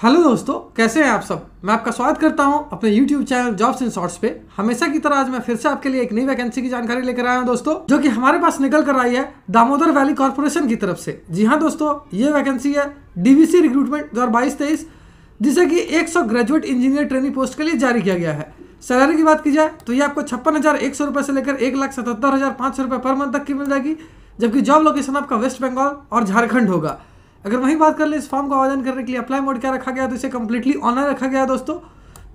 Hello दोस्तों, कैसे हैं आप सब। मैं आपका स्वागत करता हूं अपने YouTube channel jobs in shorts पे। हमेशा की तरह आज मैं फिर से आपके लिए एक नई वैकेंसी की जानकारी लेकर आया हूं दोस्तों, जो कि हमारे पास निकल कर आई है दामोदर वैली कॉर्पोरेशन की तरफ से। जी हाँ दोस्तों, ये वैकेंसी है DVC रिक्रूटमेंट 2022-23, जिसे कि 100 ग्रेजुएट इंजीनियर ट्रेनिंग पोस्ट के लिए जारी किया गया है। सैलरी की बात की जाए तो ये आपको 56,100 रुपये से लेकर 1,77,500 रुपये पर मंथ तक की मिल जाएगी, जबकि जॉब लोकेशन आपका वेस्ट बंगाल और झारखंड होगा। अगर वहीं बात कर ले इस फॉर्म को आवेदन करने के लिए अप्लाई मोड क्या रखा गया, तो इसे कम्प्लीटली ऑनलाइन रखा गया है दोस्तों।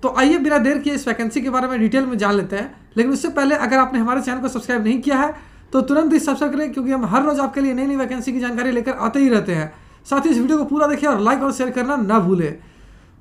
तो आइए बिना देर किए इस वैकेंसी के बारे में डिटेल में जान लेते हैं। लेकिन उससे पहले अगर आपने हमारे चैनल को सब्सक्राइब नहीं किया है तो तुरंत ही सब्सक्राइब करें, क्योंकि हम हर रोज आपके लिए नई नई वैकेंसी की जानकारी लेकर आते ही रहते हैं। साथ ही इस वीडियो को पूरा देखें और लाइक और शेयर करना ना भूलें।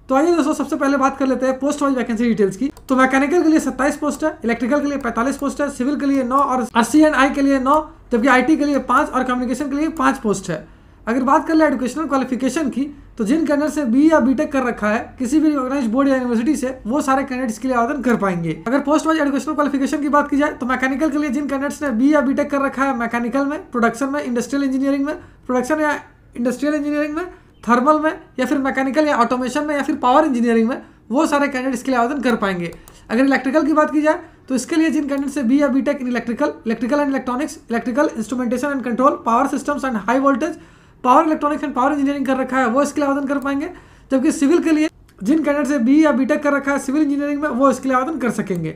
तो आइए दोस्तों, सबसे पहले बात कर लेते हैं पोस्ट वाइज वैकेंसी डिटेल्स की। तो मैकेनिकल के लिए 27 पोस्ट है, इलेक्ट्रिकल के लिए 45 पोस्ट है, सिविल के लिए 9 और RC&I के लिए 9, जबकि IT के लिए 5 और कम्युनिकेशन के लिए 5 पोस्ट है। अगर बात कर ले एजुकेशनल क्वालिफिकेशन की, तो जिन कैंडिडेट्स ने BE या BTech कर रखा है किसी भी रिकॉग्नाइज्ड बोर्ड या यूनिवर्सिटी से, वो सारे कैंडिडेट्स के लिए आवेदन कर पाएंगे। अगर पोस्ट वाइज एजुकेशनल क्वालिफिकेशन की बात की जाए तो मैकेनिकल के लिए जिन कैंडिडेट्स ने BE या BTech कर रखा है मैकेनिकल में, प्रोडक्शन में, इंडस्ट्रियल इंजीनियरिंग में, प्रोडक्शन या इंडस्ट्रियल इंजीनियरिंग में, थर्मल में, या फिर मैकेनिकल या ऑटोमेशन में, या फिर पावर इंजीनियरिंग में, वो सारे कैंडिडेट्स के लिए आवेदन कर पाएंगे। अगर इलेक्ट्रिकल की बात की जाए तो इसके लिए जिन कैंडिडेट्स से BE या BTech in electrical and electronics, electrical instrumentation and control, power systems and high voltage, power electronics and power engineering कर रखा है, वो इसके लिए आवेदन कर पाएंगे। जबकि सिविल के लिए जिन कैंडिडेट से BE या BTech कर रखा है सिविल इंजीनियरिंग में, वो इसके लिए आवेदन कर सकेंगे।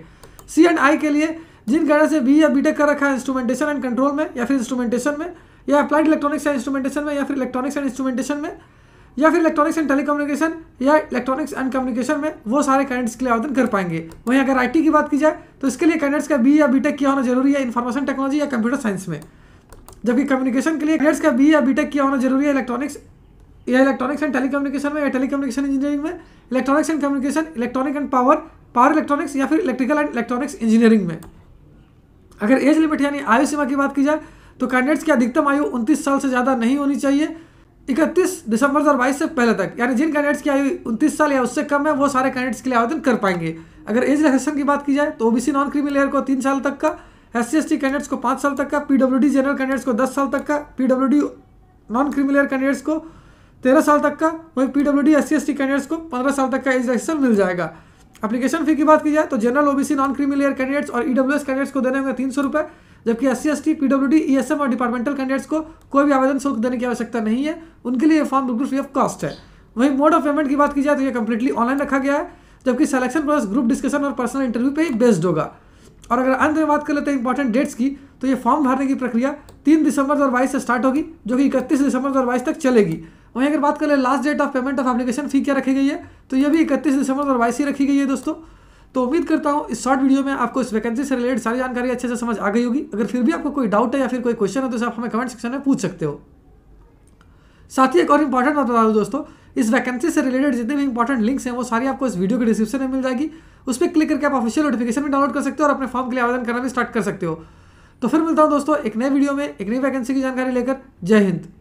C&I के लिए जिन कैंडिडेट से BE या BTech कर रखा है इंस्ट्रूमेंटेशन एंड कंट्रोल में, या फिर इंस्ट्रूमेंटेशन में, या अप्लाइड इलेक्ट्रॉनिक्स एंड इंस्ट्रूमेंटेशन में, या फिर इलेक्ट्रॉनिक्स एंड इंस्ट्रूमेंटेशन में, या फिर इलेक्ट्रॉनिक्स एंड टेलीकम्युनिकेशन या इलेक्ट्रॉनिक्स एंड कम्युनिकेशन में, वो सारे कैंडिडेट्स के लिए आवेदन कर पाएंगे। वहीं अगर IT की बात की जाए तो इसके लिए कैंडिडेट्स का BE या BTech किया होना जरूरी है इन्फॉर्मेशन टेक्नोलॉजी या कंप्यूटर साइंस में। जबकि कम्युनिकेशन के लिए कैंडिडेट्स का BE या BTech किया होना जरूरी है इलेक्ट्रॉनिक्स एंड टेलीकम्युनिकेशन में, या टेलीकम्युनिकेशन इंजीनियरिंग में, electronics and communication, electronic and power electronics, या फिर इलेक्ट्रिकल एंड इलेक्ट्रॉनिक्स इंजीनियरिंग में। अगर एज लिमिट यानी आयु सीमा की बात की जाए तो कैंडिडेट्स की अधिकतम आयु 29 साल से ज़्यादा नहीं होनी चाहिए 31 दिसंबर 2022 से पहले तक। यानी जिन कैंडिडेट्स की आयु 29 साल या उससे कम है, वो सारे कैंडिडेट्स के लिए आवेदन कर पाएंगे। अगर एज रिलैक्सेशन की बात की जाए तो OBC नॉन क्रीमी लेयर को 3 साल तक का, SC/ST कैंडिडेट्स को 5 साल तक का, PWD जनरल कैंडिडेट्स को 10 साल तक का, PWD non creamy layer candidates को 13 साल तक का, वहीं PWD SC/ST कैंडिडेट्स को 15 साल तक का एज रिलैक्सेशन मिल जाएगा। एप्लीकेशन फी की बात की जाए तो general OBC non creamy layer candidates और EWS कैंडिडेट्स को देने होंगे 300 रुपये, जबकि SC/ST PWD ESM और डिपार्टमेंटल कैंडिडेट्स को कोई भी आवेदन शुल्क देने की आवश्यकता नहीं है, उनके लिए फॉर्म बिल्कुल फ्री ऑफ कॉस्ट है। वहीं मोड ऑफ पेमेंट की बात की जाए तो ये कम्प्लीटली ऑनलाइन रखा गया है, जबकि सिलेक्शन प्रोसेस ग्रुप डिस्कशन और पर्सनल इंटरव्यू पे ही बेस्ड होगा। और अगर अंत में बात कर लेते हैं इंपॉर्टेंट डेट्स की, तो ये फॉर्म भरने की प्रक्रिया 3 दिसंबर 2022 से स्टार्ट होगी, जो कि 31 दिसंबर 2022 तक चलेगी। वहीं अगर बात कर ले last date of payment of application fee क्या रखी गई है, तो ये भी 31 दिसंबर 2022 ही रखी गई है दोस्तों। तो उम्मीद करता हूँ इस शॉर्ट वीडियो में आपको इस वैकेंसी से रिलेटेड सारी जानकारी अच्छे से समझ आ गई होगी। अगर फिर भी आपको कोई डाउट है या फिर कोई क्वेश्चन है तो आप हमें कमेंट सेक्शन में पूछ सकते हो। साथ ही एक और इंपॉर्टेंट बात बता दूं दोस्तों, इस वैकेंसी से रिलेटेड जितने भी इंपॉर्टेंट लिंक्स हैं वो सारी आपको इस वीडियो के डिस्क्रिप्शन में मिल जाएगी। उस पर क्लिक करके आप ऑफिशियल नोटिफिकेशन भी डाउनलोड कर सकते हो और अपने फॉर्म के लिए आवेदन करना भी स्टार्ट कर सकते हो। तो फिर मिलता हूँ दोस्तों एक नए वीडियो में एक नई वैकेंसी की जानकारी लेकर। जय हिंद।